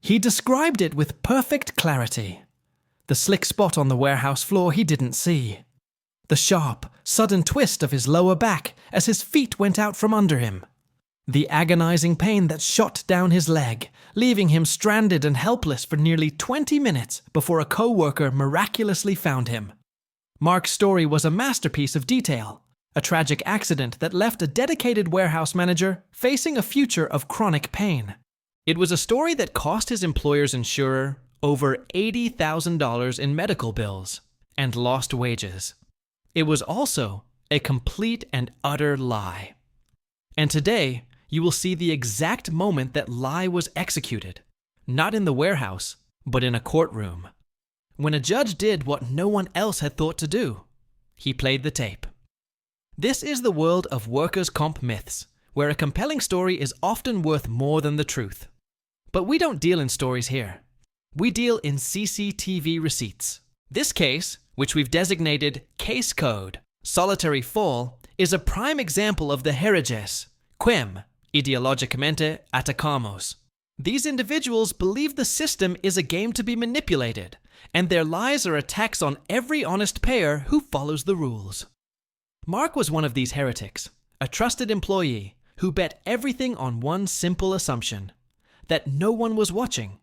He described it with perfect clarity. The slick spot on the warehouse floor he didn't see. The sharp, sudden twist of his lower back as his feet went out from under him. The agonizing pain that shot down his leg, leaving him stranded and helpless for nearly 20 minutes before a co-worker miraculously found him. Mark's story was a masterpiece of detail, a tragic accident that left a dedicated warehouse manager facing a future of chronic pain. It was a story that cost his employer's insurer over $80,000 in medical bills and lost wages. It was also a complete and utter lie. And today, you will see the exact moment that lie was executed, not in the warehouse, but in a courtroom. When a judge did what no one else had thought to do, he played the tape. This is the world of workers' comp myths, where a compelling story is often worth more than the truth. But we don't deal in stories here. We deal in CCTV receipts. This case, which we've designated Case Code Solitary Fall, is a prime example of the hereges, quem ideologicamente atacamos. These individuals believe the system is a game to be manipulated, and their lies are attacks on every honest payer who follows the rules. Mark was one of these heretics, a trusted employee who bet everything on one simple assumption, that no one was watching.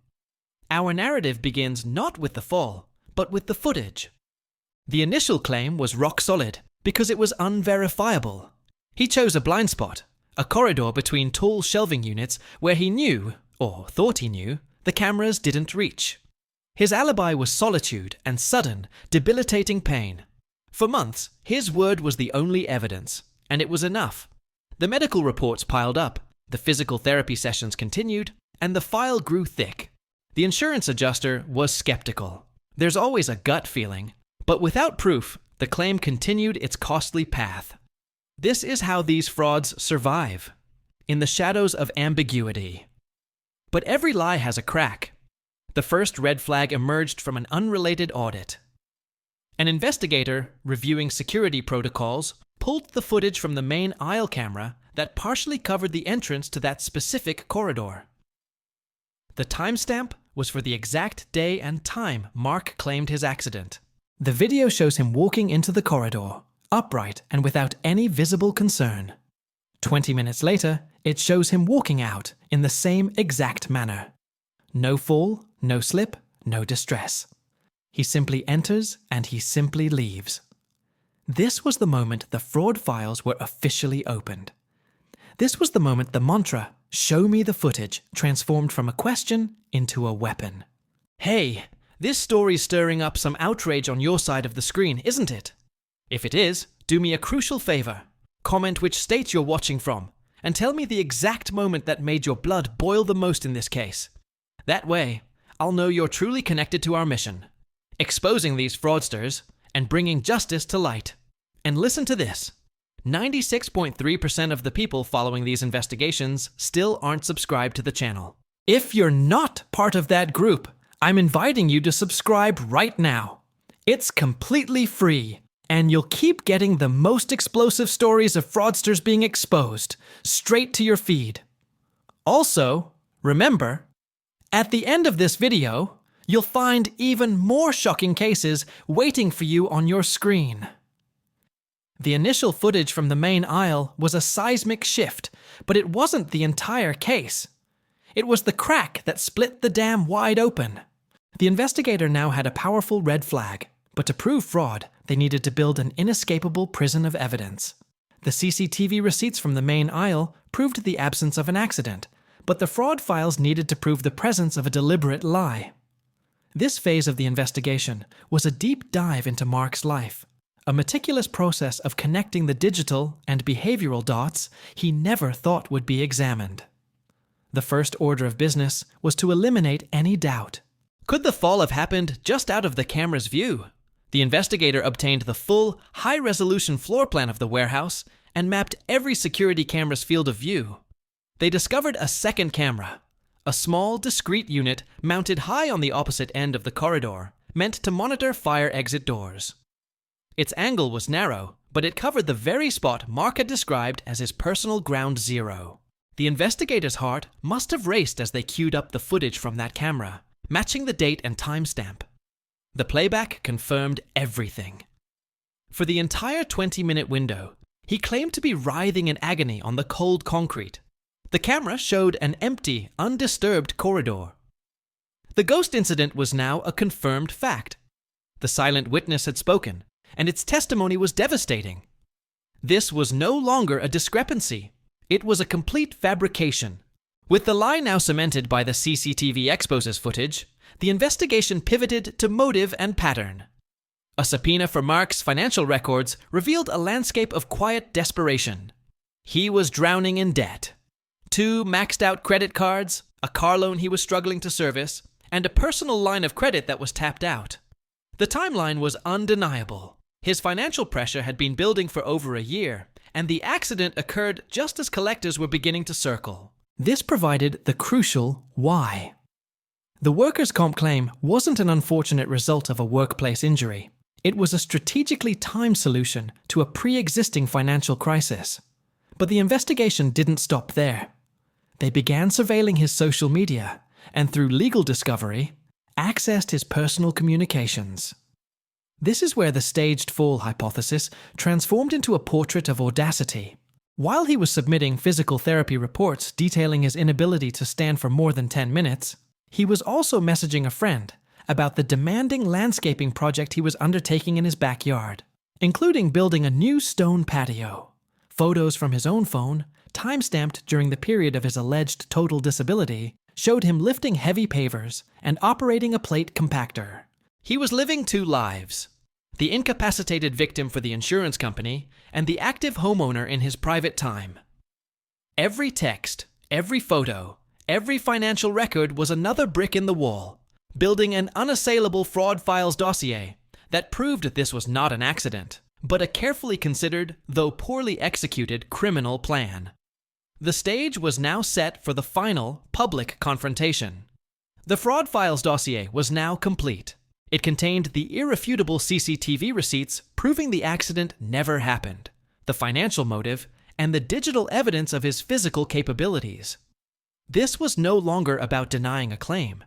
Our narrative begins not with the fall, but with the footage. The initial claim was rock solid because it was unverifiable. He chose a blind spot, a corridor between tall shelving units where he knew, or thought he knew, the cameras didn't reach. His alibi was solitude and sudden, debilitating pain. For months, his word was the only evidence, and it was enough. The medical reports piled up, the physical therapy sessions continued, and the file grew thick. The insurance adjuster was skeptical. There's always a gut feeling, but without proof, the claim continued its costly path. This is how these frauds survive, in the shadows of ambiguity. But every lie has a crack. The first red flag emerged from an unrelated audit. An investigator, reviewing security protocols, pulled the footage from the main aisle camera that partially covered the entrance to that specific corridor. The timestamp was for the exact day and time Mark claimed his accident. The video shows him walking into the corridor, upright and without any visible concern. 20 minutes later, it shows him walking out in the same exact manner. No fall, no slip, no distress. He simply enters and he simply leaves. This was the moment the fraud files were officially opened. This was the moment the mantra, "Show me the footage," transformed from a question into a weapon. Hey, this story's stirring up some outrage on your side of the screen, isn't it? If it is, do me a crucial favor. Comment which state you're watching from, and tell me the exact moment that made your blood boil the most in this case. That way, I'll know you're truly connected to our mission, exposing these fraudsters and bringing justice to light. And listen to this. 96.3% of the people following these investigations still aren't subscribed to the channel. If you're not part of that group, I'm inviting you to subscribe right now. It's completely free, and you'll keep getting the most explosive stories of fraudsters being exposed straight to your feed. Also, remember, at the end of this video, you'll find even more shocking cases waiting for you on your screen. The initial footage from the main aisle was a seismic shift, but it wasn't the entire case. It was the crack that split the dam wide open. The investigator now had a powerful red flag, but to prove fraud, they needed to build an inescapable prison of evidence. The CCTV receipts from the main aisle proved the absence of an accident, but the fraud files needed to prove the presence of a deliberate lie. This phase of the investigation was a deep dive into Mark's life, a meticulous process of connecting the digital and behavioral dots he never thought would be examined. The first order of business was to eliminate any doubt. Could the fall have happened just out of the camera's view? The investigator obtained the full, high-resolution floor plan of the warehouse and mapped every security camera's field of view. They discovered a second camera, a small, discrete unit mounted high on the opposite end of the corridor, meant to monitor fire exit doors. Its angle was narrow, but it covered the very spot Mark had described as his personal ground zero. The investigator's heart must have raced as they queued up the footage from that camera, matching the date and timestamp. The playback confirmed everything. For the entire 20-minute window, he claimed to be writhing in agony on the cold concrete. The camera showed an empty, undisturbed corridor. The ghost incident was now a confirmed fact. The silent witness had spoken, and its testimony was devastating. This was no longer a discrepancy. It was a complete fabrication. With the lie now cemented by the CCTV exposes footage, the investigation pivoted to motive and pattern. A subpoena for Mark's financial records revealed a landscape of quiet desperation. He was drowning in debt. 2 maxed-out credit cards, a car loan he was struggling to service, and a personal line of credit that was tapped out. The timeline was undeniable. His financial pressure had been building for over a year, and the accident occurred just as collectors were beginning to circle. This provided the crucial why. The workers' comp claim wasn't an unfortunate result of a workplace injury. It was a strategically timed solution to a pre-existing financial crisis. But the investigation didn't stop there. They began surveilling his social media, and through legal discovery, accessed his personal communications. This is where the staged fall hypothesis transformed into a portrait of audacity. While he was submitting physical therapy reports detailing his inability to stand for more than 10 minutes, he was also messaging a friend about the demanding landscaping project he was undertaking in his backyard, including building a new stone patio. Photos from his own phone, timestamped during the period of his alleged total disability, showed him lifting heavy pavers and operating a plate compactor. He was living 2 lives: the incapacitated victim for the insurance company and the active homeowner in his private time. Every text, every photo, every financial record was another brick in the wall, building an unassailable fraud files dossier that proved this was not an accident, but a carefully considered, though poorly executed, criminal plan. The stage was now set for the final, public confrontation. The fraud files dossier was now complete. It contained the irrefutable CCTV receipts proving the accident never happened, the financial motive, and the digital evidence of his physical capabilities. This was no longer about denying a claim.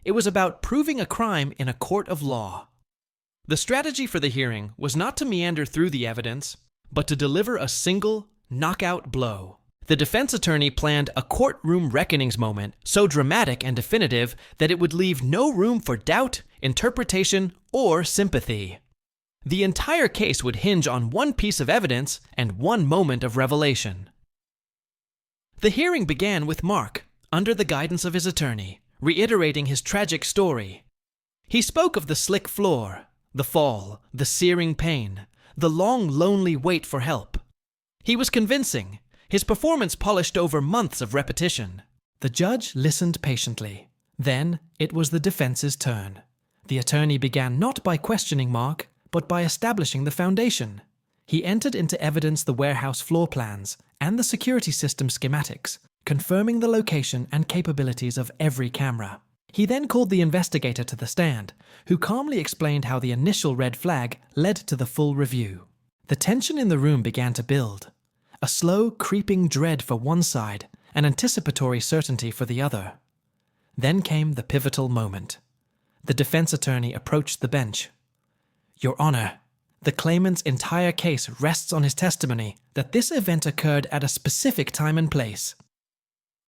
It was about proving a crime in a court of law. The strategy for the hearing was not to meander through the evidence, but to deliver a single, knockout blow. The defense attorney planned a courtroom reckonings moment so dramatic and definitive that it would leave no room for doubt, interpretation, or sympathy. The entire case would hinge on one piece of evidence and one moment of revelation. The hearing began with Mark, under the guidance of his attorney, reiterating his tragic story. He spoke of the slick floor, the fall, the searing pain, the long, lonely wait for help. He was convincing, his performance polished over months of repetition. The judge listened patiently. Then it was the defense's turn. The attorney began not by questioning Mark, but by establishing the foundation. He entered into evidence the warehouse floor plans and the security system schematics, confirming the location and capabilities of every camera. He then called the investigator to the stand, who calmly explained how the initial red flag led to the full review. The tension in the room began to build. A slow, creeping dread for one side, an anticipatory certainty for the other. Then came the pivotal moment. The defense attorney approached the bench. "Your Honor, the claimant's entire case rests on his testimony that this event occurred at a specific time and place.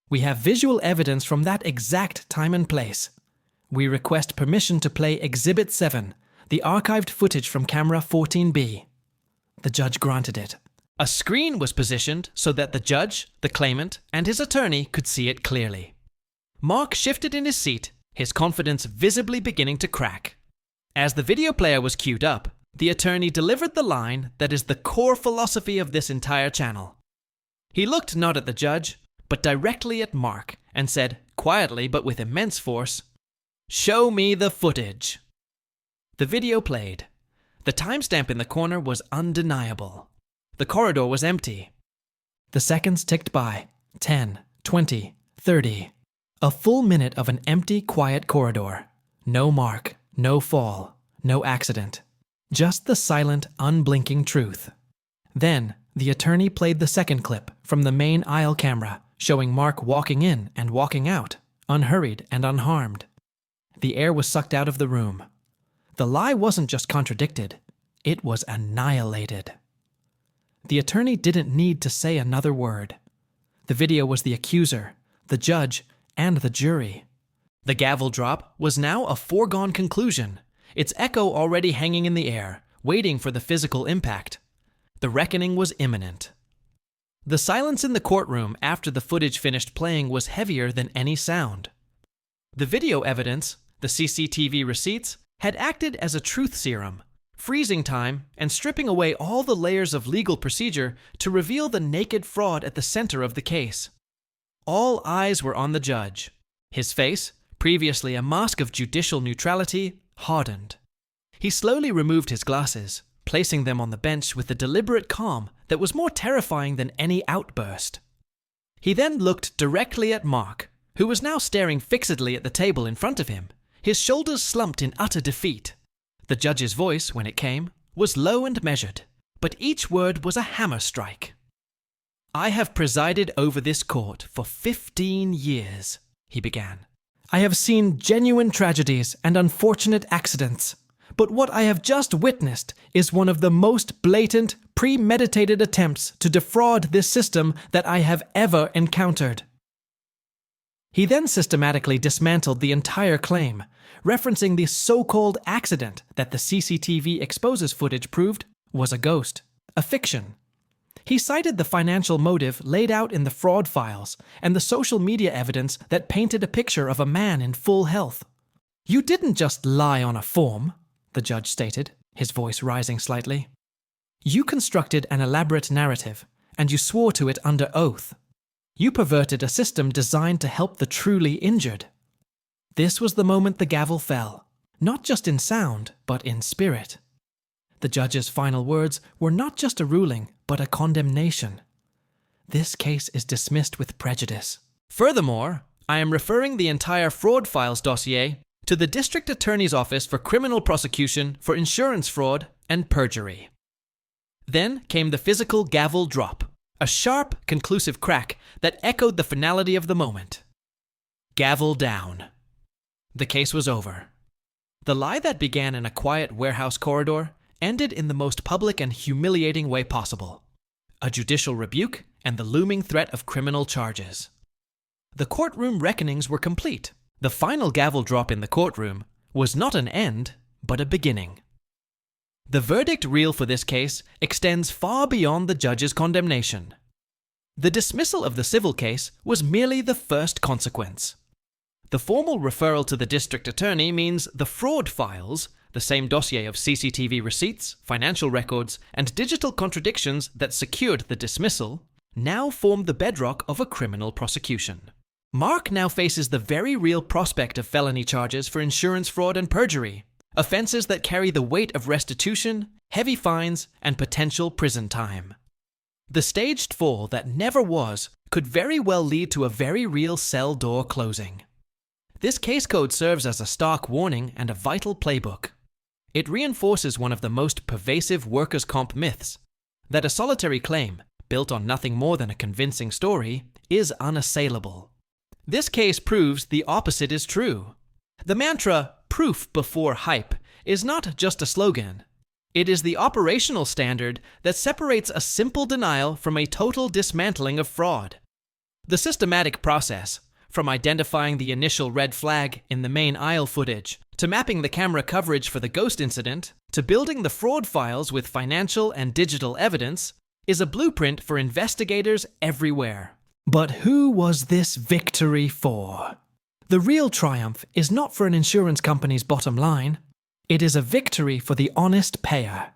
We have visual evidence from that exact time and place. We request permission to play Exhibit 7, the archived footage from camera 14B. The judge granted it. A screen was positioned so that the judge, the claimant, and his attorney could see it clearly. Mark shifted in his seat, his confidence visibly beginning to crack. As the video player was queued up, the attorney delivered the line that is the core philosophy of this entire channel. He looked not at the judge, but directly at Mark, and said, quietly but with immense force, "Show me the footage." The video played. The timestamp in the corner was undeniable. The corridor was empty. The seconds ticked by. 10, 20, 30. A full minute of an empty, quiet corridor. No Mark, no fall, no accident. Just the silent, unblinking truth. Then, the attorney played the second clip from the main aisle camera, showing Mark walking in and walking out, unhurried and unharmed. The air was sucked out of the room. The lie wasn't just contradicted, it was annihilated. The attorney didn't need to say another word. The video was the accuser, the judge, and the jury. The gavel drop was now a foregone conclusion, its echo already hanging in the air, waiting for the physical impact. The reckoning was imminent. The silence in the courtroom after the footage finished playing was heavier than any sound. The video evidence, the CCTV receipts, had acted as a truth serum, freezing time and stripping away all the layers of legal procedure to reveal the naked fraud at the center of the case. All eyes were on the judge. His face, previously a mask of judicial neutrality, hardened. He slowly removed his glasses, placing them on the bench with a deliberate calm that was more terrifying than any outburst. He then looked directly at Mark, who was now staring fixedly at the table in front of him, his shoulders slumped in utter defeat. The judge's voice, when it came, was low and measured, but each word was a hammer strike. "I have presided over this court for 15 years, he began. "I have seen genuine tragedies and unfortunate accidents, but what I have just witnessed is one of the most blatant, premeditated attempts to defraud this system that I have ever encountered." He then systematically dismantled the entire claim, referencing the so-called accident that the CCTV exposes footage proved was a ghost, a fiction. He cited the financial motive laid out in the fraud files and the social media evidence that painted a picture of a man in full health. "You didn't just lie on a form," the judge stated, his voice rising slightly. "You constructed an elaborate narrative, and you swore to it under oath. You perverted a system designed to help the truly injured." This was the moment the gavel fell, not just in sound, but in spirit. The judge's final words were not just a ruling, but a condemnation. "This case is dismissed with prejudice. Furthermore, I am referring the entire fraud files dossier to the District Attorney's Office for Criminal Prosecution for insurance fraud and perjury." Then came the physical gavel drop, a sharp, conclusive crack that echoed the finality of the moment. Gavel down. The case was over. The lie that began in a quiet warehouse corridor ended in the most public and humiliating way possible. A judicial rebuke and the looming threat of criminal charges. The courtroom reckonings were complete. The final gavel drop in the courtroom was not an end, but a beginning. The verdict reel for this case extends far beyond the judge's condemnation. The dismissal of the civil case was merely the first consequence. The formal referral to the district attorney means the fraud files, the same dossier of CCTV receipts, financial records, and digital contradictions that secured the dismissal, now form the bedrock of a criminal prosecution. Mark now faces the very real prospect of felony charges for insurance fraud and perjury, offenses that carry the weight of restitution, heavy fines, and potential prison time. The staged fall that never was could very well lead to a very real cell door closing. This case code serves as a stark warning and a vital playbook. It reinforces one of the most pervasive workers' comp myths, that a solitary claim, built on nothing more than a convincing story, is unassailable. This case proves the opposite is true. The mantra, "proof before hype," is not just a slogan. It is the operational standard that separates a simple denial from a total dismantling of fraud. The systematic process, from identifying the initial red flag in the main aisle footage, to mapping the camera coverage for the ghost incident, to building the fraud files with financial and digital evidence, is a blueprint for investigators everywhere. But who was this victory for? The real triumph is not for an insurance company's bottom line. It is a victory for the honest payer.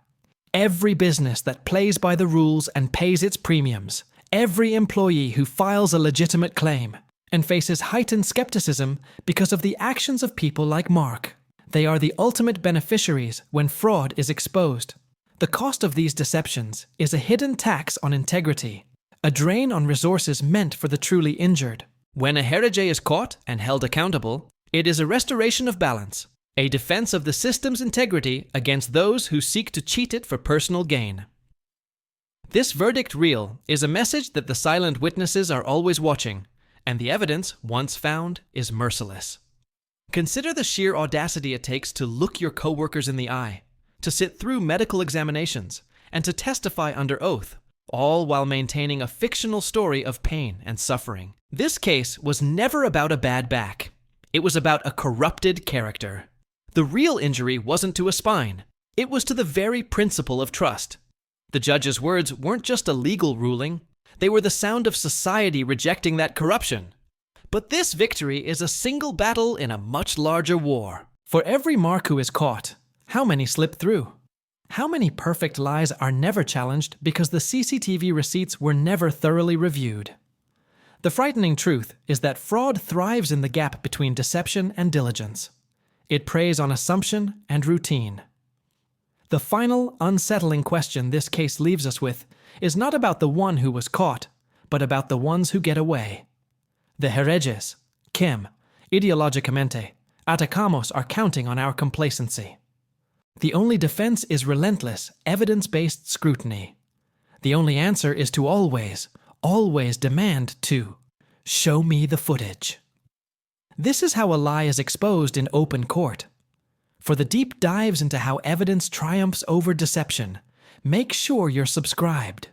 Every business that plays by the rules and pays its premiums, every employee who files a legitimate claim, and faces heightened skepticism because of the actions of people like Mark. They are the ultimate beneficiaries when fraud is exposed. The cost of these deceptions is a hidden tax on integrity, a drain on resources meant for the truly injured. When a herege is caught and held accountable, it is a restoration of balance, a defense of the system's integrity against those who seek to cheat it for personal gain. This verdict reel is a message that the silent witnesses are always watching, and the evidence, once found, is merciless. Consider the sheer audacity it takes to look your coworkers in the eye, to sit through medical examinations, and to testify under oath, all while maintaining a fictional story of pain and suffering. This case was never about a bad back. It was about a corrupted character. The real injury wasn't to a spine. It was to the very principle of trust. The judge's words weren't just a legal ruling. They were the sound of society rejecting that corruption. But this victory is a single battle in a much larger war. For every mark who is caught, how many slip through? How many perfect lies are never challenged because the CCTV receipts were never thoroughly reviewed? The frightening truth is that fraud thrives in the gap between deception and diligence. It preys on assumption and routine. The final, unsettling question this case leaves us with is not about the one who was caught, but about the ones who get away. The hereges, Kim, ideologicamente, atacamos are counting on our complacency. The only defense is relentless, evidence-based scrutiny. The only answer is to always demand to show me the footage. This is how a lie is exposed in open court. For the deep dives into how evidence triumphs over deception, make sure you're subscribed.